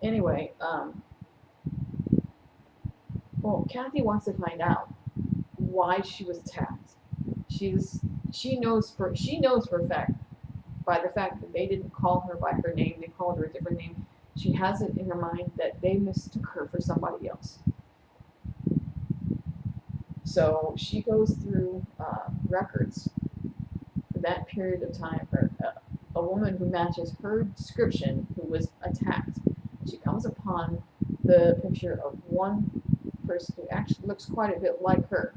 Anyway, well, Kathy wants to find out why she was attacked. She's she knows for a fact, by the fact that they didn't call her by her name, they called her a different name. She has it in her mind that they mistook her for somebody else. So she goes through records for that period of time for a woman who matches her description who was attacked. She comes upon the picture of one person who actually looks quite a bit like her.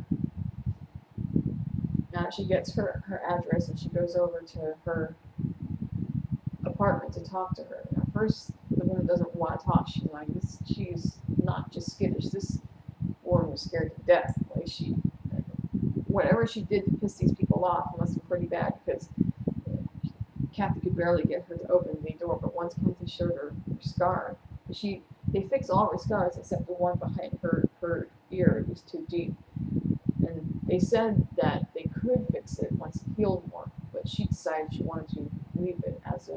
Now she gets her address and she goes over to her apartment to talk to her. At first, the woman doesn't want to talk. She's like, she's not just skittish. This woman was scared to death. Like whatever she did to piss these people off must be pretty bad because Kathy could barely get her to open the door. But once Kathy showed her scar, they fixed all her scars except the one behind her ear. It was too deep. And they said that they could fix it once it healed more, but she decided she wanted to leave it as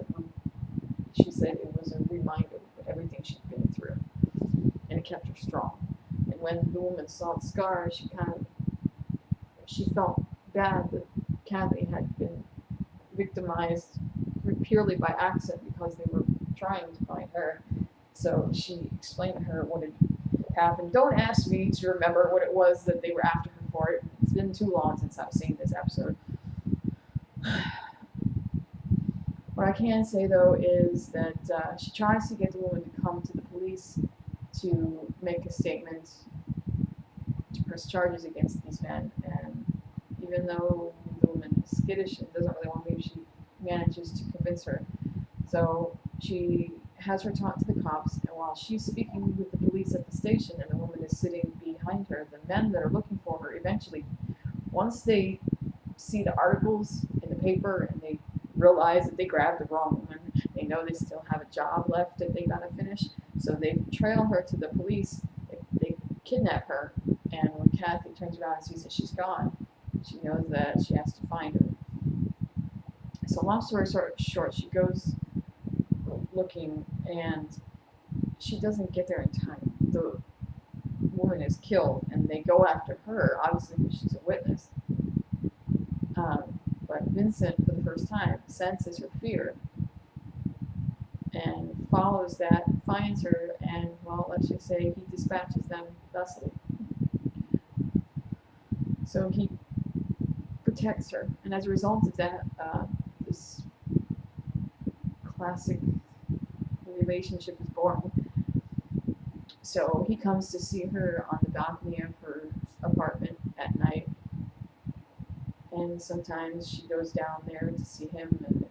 she said it was a reminder of everything she'd been through, and it kept her strong. And when the woman saw the scar, she felt bad that Kathy had been victimized purely by accident because they were trying to find her. So she explained to her what had happened. Don't ask me to remember what it was that they were after her for. It's been too long since I've seen this episode. What I can say though is that she tries to get the woman to come to the police to make a statement to press charges against these men. And even though the woman is skittish and doesn't really want to leave, she manages to convince her. So she has her talk to the cops, and while she's speaking with the police at the station and the woman is sitting behind her, the men that are looking for her eventually, once they see the articles in the paper and they realize that they grabbed the wrong woman, they know they still have a job left that they gotta finish, so they trail her to the police, they kidnap her, and when Kathy turns around and sees that she's gone, she knows that she has to find her. So long story short, she goes looking and she doesn't get there in time. The woman is killed and they go after her, obviously because she's a witness. But Vincent, for the first time, senses her fear and follows that, finds her, and, well, let's just say he dispatches them thusly. So he protects her, and as a result of that, this classic relationship is born. So he comes to see her on the balcony of her apartment at night, and sometimes she goes down there to see him, and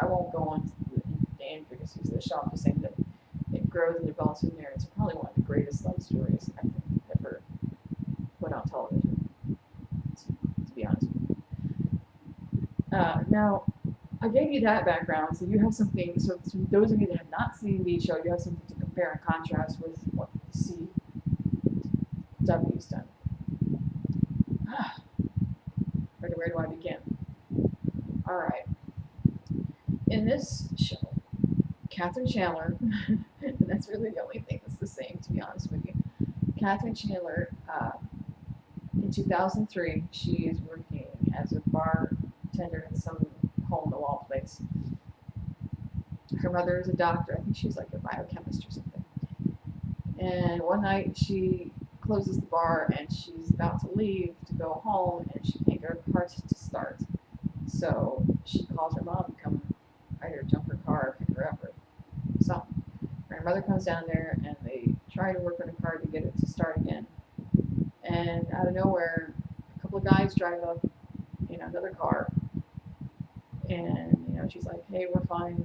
I won't go on to the intricacies of the show. I'm just saying that it grows and develops from there. It's probably one of the greatest love stories I think ever put on television, to be honest with you. Now, I gave you that background, so you have something. So for those of you that have not seen the show, you have something to compare and contrast with what the CW's done. Where do I begin? All right. In this show, Kathryn Chandler, and that's really the only thing that's the same, to be honest with you. Kathryn Chandler, in 2003, she is working as a bartender in some hole-in-the-wall place. Her mother is a doctor. I think she's like a biochemist or something. And one night she closes the bar and she's about to leave to go home and she can't get her car to start. So she calls her mom to come either jump her car or pick her up or something. Her mother comes down there and they try to work on the car to get it to start again. And out of nowhere, a couple of guys drive up in another car. And, she's like, hey, we're fine,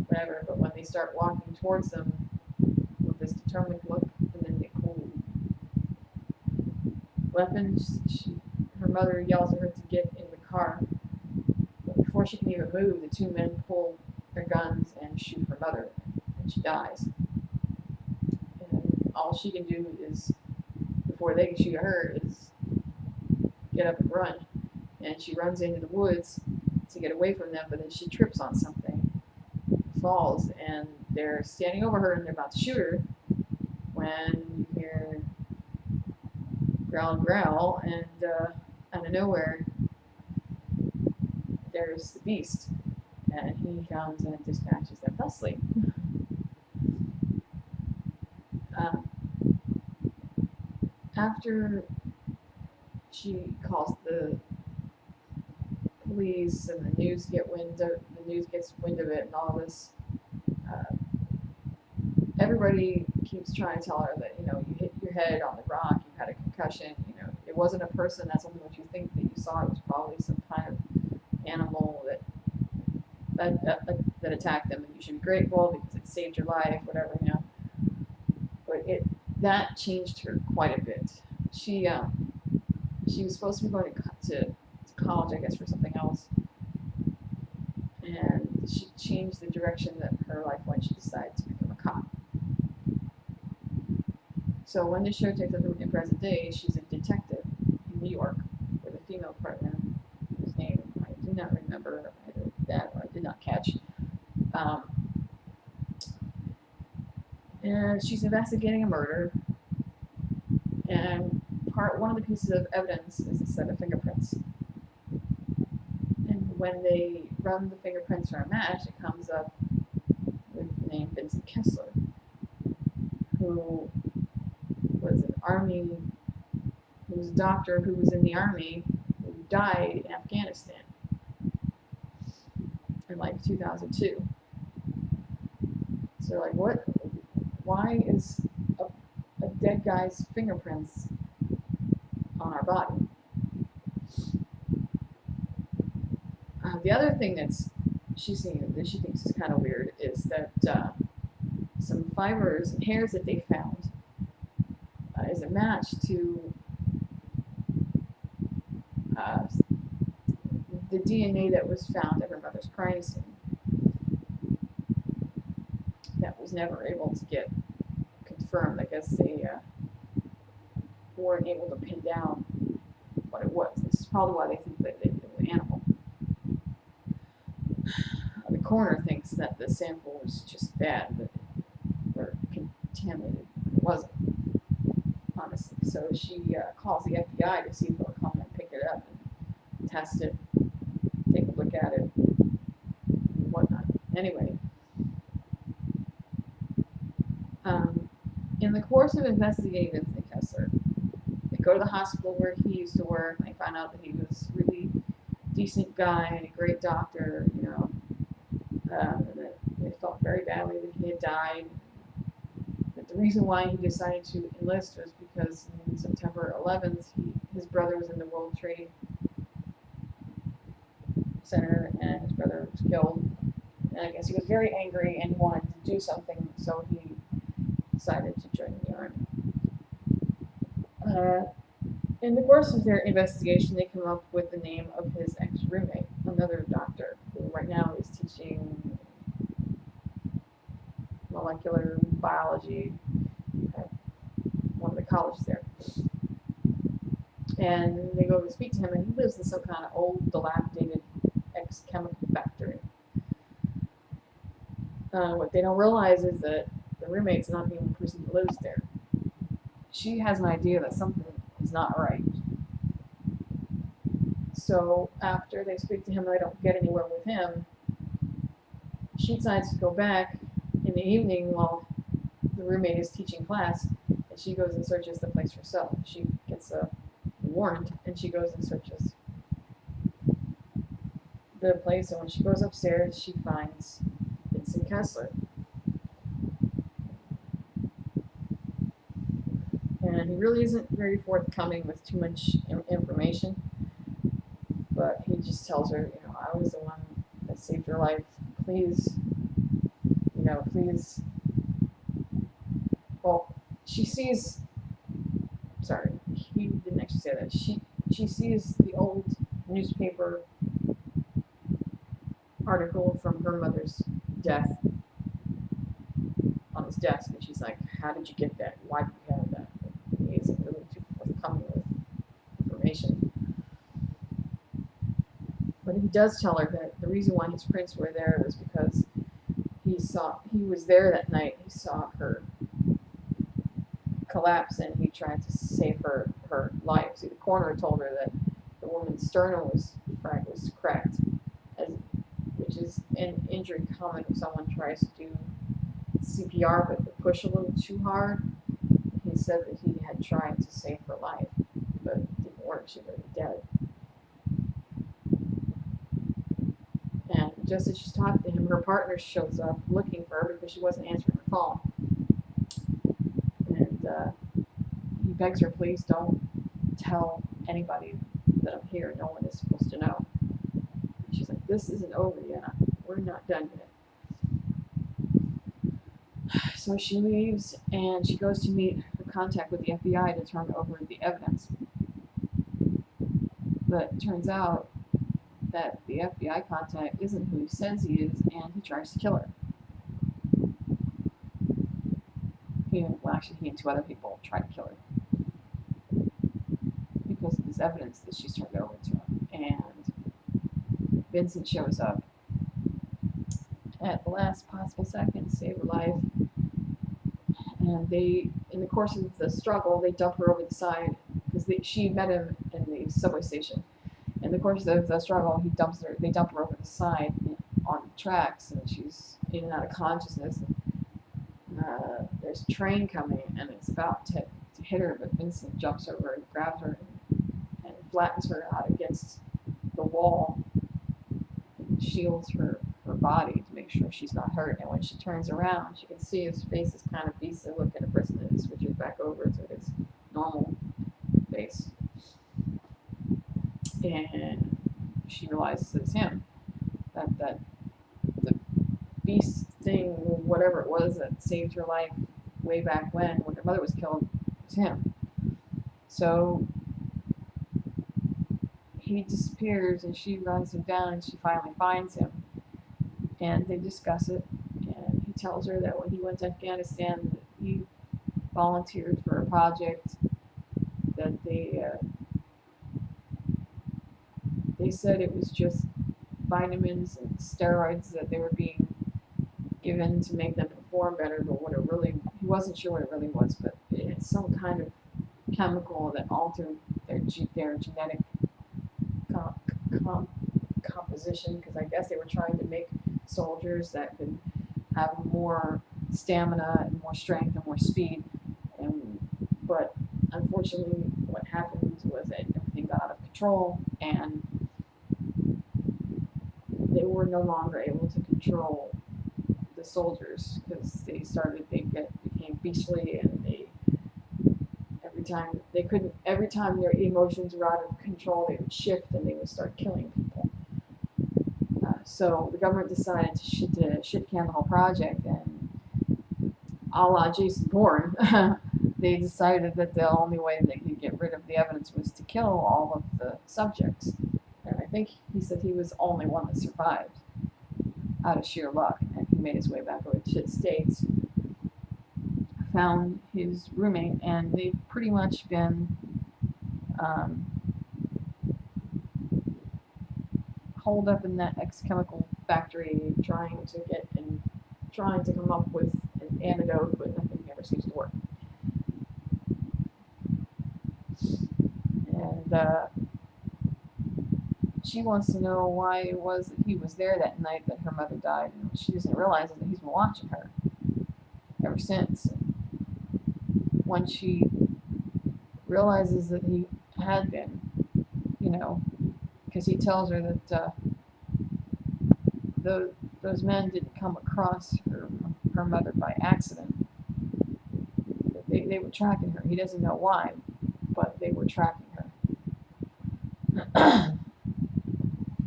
whatever. But when they start walking towards them with this determined look, and then they pull weapons, her mother yells at her to get in the car. But before she can even move, the two men pull their guns and shoot her mother, and she dies. And all she can do is, before they can shoot her, is get up and run. And she runs into the woods to get away from them, but then she trips on something, falls, and they're standing over her and they're about to shoot her when you hear growl, growl, and out of nowhere, there's the beast, and he comes and dispatches them thusly. Um, After she calls the police and the news gets wind of it and all this, uh, everybody keeps trying to tell her that, you know, you hit your head on the rock, you had a concussion, you know, it wasn't a person, that's only what you think that you saw, it was probably some kind of animal that attacked them, and you should be grateful because it saved your life, whatever, you know. But that changed her quite a bit. She was supposed to be going to college, I guess, for something else, and she changed the direction that her life went. She decided to become a cop. So when the show takes up in present day, she's a detective in New York with a female partner whose name I do not remember, either that or I did not catch. And she's investigating a murder, and one of the pieces of evidence is a set of fingerprints. And when they run the fingerprints for a match, it comes up with the name Vincent Kessler, who was a doctor who was in the army, who died in Afghanistan in like 2002. So like, why is a dead guy's fingerprints on our body? The other thing that she thinks is kind of weird is that some fibers and hairs that they found is a match to the DNA that was found at her mother's crime scene. That was never able to get confirmed. I guess they weren't able to pin down what it was. This is probably why they think that it was an animal. The coroner thinks that the sample was just bad, or contaminated. It wasn't, honestly. So she calls the FBI to see if they'll come and pick it up and test it, take a look at it, and whatnot. Anyway, in the course of investigating Vincent Kessler, they go to the hospital where he used to work, and they find out that he was a really decent guy and a great doctor, you know. They felt very badly that he had died. But the reason why he decided to enlist was because on September 11th, his brother was in the World Trade Center, and his brother was killed. And I guess he was very angry and wanted to do something, so he decided to join the army. In the course of their investigation, they come up with the name of his ex-roommate, another doctor, who right now is teaching molecular biology at one of the colleges there. And they go to speak to him, and he lives in some kind of old, dilapidated ex-chemical factory. What they don't realize is that the roommate's not the only person who lives there. She has an idea that something is not right. So after they speak to him and they don't get anywhere with him, she decides to go back in the evening while the roommate is teaching class, and she goes and searches the place herself. She gets a warrant, and she goes and searches the place, and when she goes upstairs, she finds Vincent Kessler. And he really isn't very forthcoming with too much information, but he just tells her, you know, I was the one that saved your life. Please, you know, please. Well, she sees, sorry, he didn't actually say that. She sees the old newspaper article from her mother's death on his desk, and she's like, how did you get that? Why did you have that? He isn't really too forthcoming with information. But he does tell her that the reason why his prints were there was because he was there that night. He saw her collapse, and he tried to save her life. See, the coroner told her that the woman's sternum was cracked, as, which is an injury common if someone tries to do CPR but they push a little too hard. He said that he had tried to save her life, but it didn't work. She was already dead. And just as she's talking to him, her partner shows up looking for her because she wasn't answering her phone. And he begs her, please don't tell anybody that I'm here. No one is supposed to know. And she's like, this isn't over yet. We're not done yet. So she leaves and she goes to meet her contact with the FBI to turn over the evidence. But it turns out that the FBI contact isn't who he says he is, and he tries to kill her. He and two other people try to kill her because of this evidence that she's turned over to him. And Vincent shows up at the last possible second to save her life. And they, in the course of the struggle, they dump her over the side because she met him in the subway station. In the course of the struggle, they dump her over the side on the tracks, and she's in and out of consciousness. There's a train coming, and it's about to hit her, but Vincent jumps over and grabs her and flattens her out against the wall and shields her body to make sure she's not hurt. And when she turns around, she can see his face is kind of beastly looking at person, and switches back over to his normal face. And she realizes it's him. That the beast thing, whatever it was that saved her life way back when her mother was killed, was him. So he disappears, and she runs him down, and she finally finds him. And they discuss it, and he tells her that when he went to Afghanistan, he volunteered for a project that they said it was just vitamins and steroids that they were being given to make them perform better, but he wasn't sure what it really was, but it's some kind of chemical that altered their genetic composition, because I guess they were trying to make soldiers that could have more stamina and more strength and more speed. But unfortunately, what happened was that everything got out of control, and they were no longer able to control the soldiers because they became beastly, and every time their emotions were out of control, they would shift and they would start killing people. So the government decided to shit can the whole project, and a la Jason Bourne, they decided that the only way they could get rid of the evidence was to kill all of the subjects. And I think he said he was the only one that survived out of sheer luck, and he made his way back over to the States, found his roommate, and they've pretty much been holed up in that chemical factory trying to come up with an antidote, but nothing ever seems to work. And she wants to know why it was that he was there that night that her mother died, and she doesn't realize that he's been watching her ever since. And when she realizes that he had been, because he tells her that those men didn't come across her mother by accident. They were tracking her. He doesn't know why, but they were tracking her.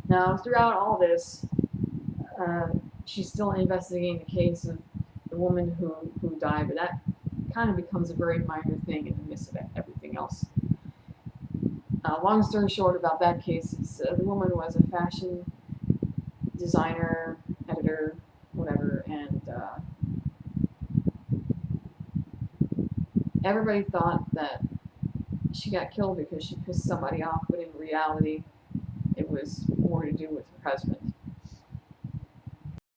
Now, throughout all this, she's still investigating the case of the woman who died, but that kind of becomes a very minor thing in the midst of everything else. Long story short about that case is the woman was a fashion designer, editor, whatever, and everybody thought that she got killed because she pissed somebody off, but in reality, it was more to do with her husband.